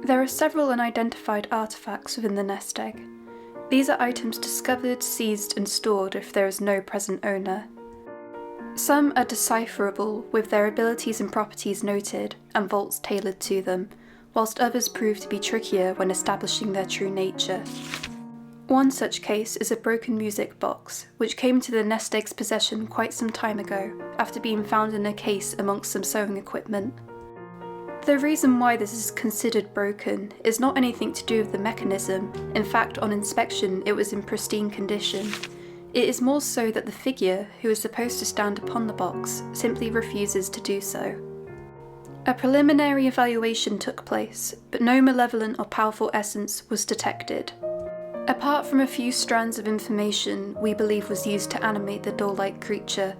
There are several unidentified artifacts within the nest egg. These are items discovered, seized, and stored if there is no present owner. Some are decipherable with their abilities and properties noted and vaults tailored to them, whilst others prove to be trickier when establishing their true nature. One such case is a broken music box, which came to the nest egg's possession quite some time ago after being found in a case amongst some sewing equipment. The reason why this is considered broken is not anything to do with the mechanism. In fact, on inspection it was in pristine condition. It is more so that the figure, who is supposed to stand upon the box, simply refuses to do so. A preliminary evaluation took place, but no malevolent or powerful essence was detected. Apart from a few strands of information we believe was used to animate the doll-like creature.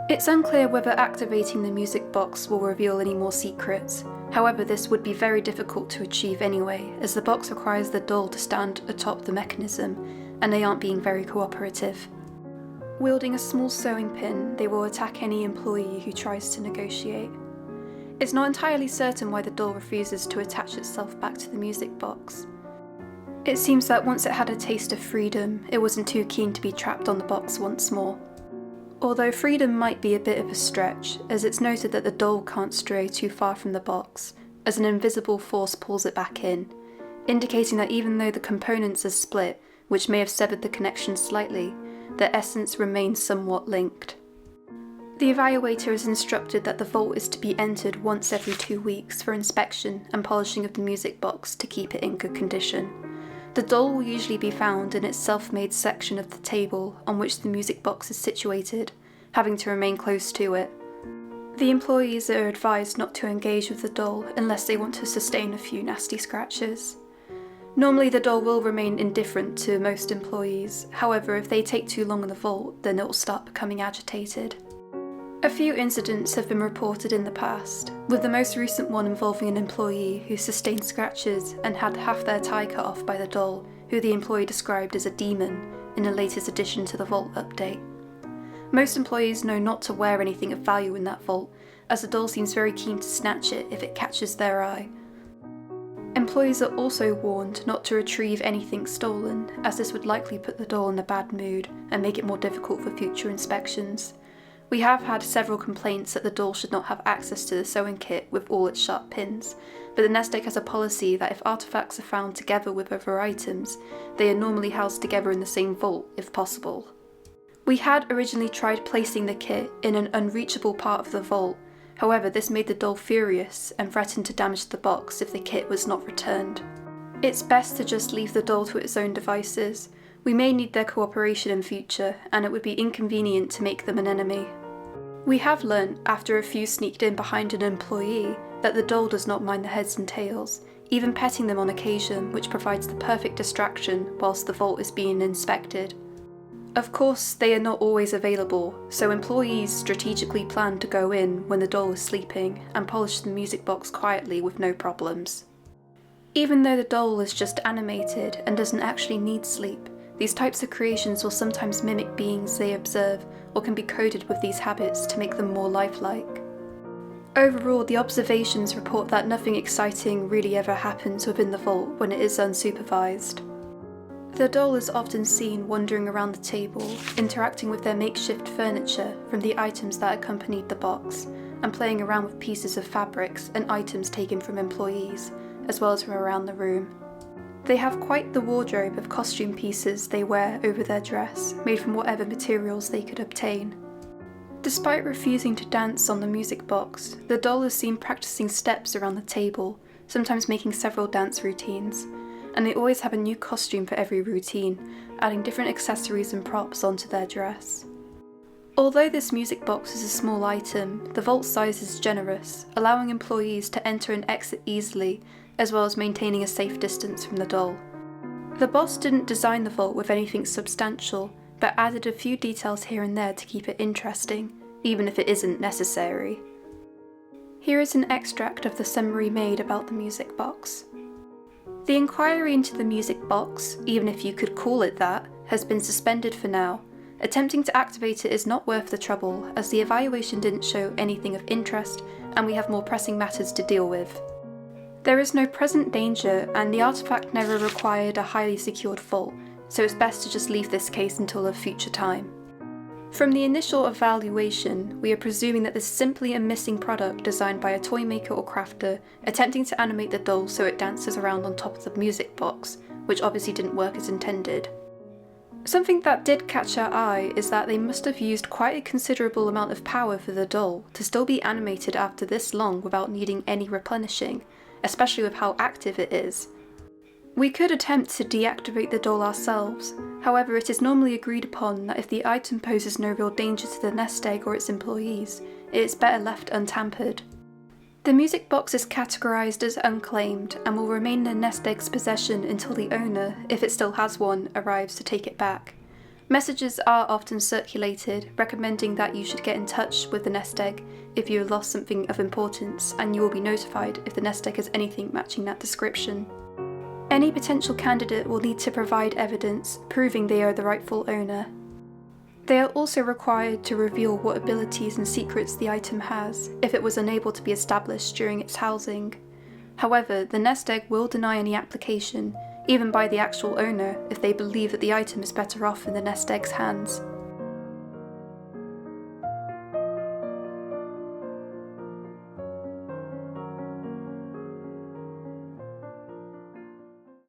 It's unclear whether activating the music box will reveal any more secrets. However, this would be very difficult to achieve anyway, as the box requires the doll to stand atop the mechanism, and they aren't being very cooperative. Wielding a small sewing pin, they will attack any employee who tries to negotiate. It's not entirely certain why the doll refuses to attach itself back to the music box. It seems that once it had a taste of freedom, it wasn't too keen to be trapped on the box once more. Although freedom might be a bit of a stretch, as it's noted that the doll can't stray too far from the box, as an invisible force pulls it back in, indicating that even though the components are split, which may have severed the connection slightly, their essence remains somewhat linked. The evaluator is instructed that the vault is to be entered once every 2 weeks for inspection and polishing of the music box to keep it in good condition. The doll will usually be found in its self-made section of the table on which the music box is situated, having to remain close to it. The employees are advised not to engage with the doll unless they want to sustain a few nasty scratches. Normally the doll will remain indifferent to most employees, however if they take too long in the vault then it will start becoming agitated. A few incidents have been reported in the past, with the most recent one involving an employee who sustained scratches and had half their tie cut off by the doll, who the employee described as a demon in the latest addition to the vault update. Most employees know not to wear anything of value in that vault, as the doll seems very keen to snatch it if it catches their eye. Employees are also warned not to retrieve anything stolen, as this would likely put the doll in a bad mood and make it more difficult for future inspections. We have had several complaints that the doll should not have access to the sewing kit with all its sharp pins, but the nest egg has a policy that if artifacts are found together with other items, they are normally housed together in the same vault if possible. We had originally tried placing the kit in an unreachable part of the vault, however this made the doll furious and threatened to damage the box if the kit was not returned. It's best to just leave the doll to its own devices. We may need their cooperation in future, and it would be inconvenient to make them an enemy. We have learnt, after a few sneaked in behind an employee, that the doll does not mind the heads and tails, even petting them on occasion, which provides the perfect distraction whilst the vault is being inspected. Of course, they are not always available, so employees strategically plan to go in when the doll is sleeping and polish the music box quietly with no problems. Even though the doll is just animated and doesn't actually need sleep, these types of creations will sometimes mimic beings they observe or can be coded with these habits to make them more lifelike. Overall, the observations report that nothing exciting really ever happens within the vault when it is unsupervised. The doll is often seen wandering around the table, interacting with their makeshift furniture from the items that accompanied the box, and playing around with pieces of fabrics and items taken from employees, as well as from around the room. They have quite the wardrobe of costume pieces they wear over their dress, made from whatever materials they could obtain. Despite refusing to dance on the music box, the doll is seen practicing steps around the table, sometimes making several dance routines, and they always have a new costume for every routine, adding different accessories and props onto their dress. Although this music box is a small item, the vault size is generous, allowing employees to enter and exit easily, as well as maintaining a safe distance from the doll. The boss didn't design the vault with anything substantial, but added a few details here and there to keep it interesting, even if it isn't necessary. Here is an extract of the summary made about the music box. The inquiry into the music box, even if you could call it that, has been suspended for now. Attempting to activate it is not worth the trouble, as the evaluation didn't show anything of interest and we have more pressing matters to deal with. There is no present danger, and the artifact never required a highly secured vault, so it's best to just leave this case until a future time. From the initial evaluation, we are presuming that this is simply a missing product designed by a toy maker or crafter attempting to animate the doll so it dances around on top of the music box, which obviously didn't work as intended. Something that did catch our eye is that they must have used quite a considerable amount of power for the doll to still be animated after this long without needing any replenishing, especially with how active it is. We could attempt to deactivate the doll ourselves, however it is normally agreed upon that if the item poses no real danger to the nest egg or its employees, it is better left untampered. The music box is categorised as unclaimed and will remain in the nest egg's possession until the owner, if it still has one, arrives to take it back. Messages are often circulated recommending that you should get in touch with the nest egg if you have lost something of importance, and you will be notified if the nest egg has anything matching that description. Any potential candidate will need to provide evidence proving they are the rightful owner. They are also required to reveal what abilities and secrets the item has if it was unable to be established during its housing. However, the nest egg will deny any application, even by the actual owner, if they believe that the item is better off in the nest egg's hands.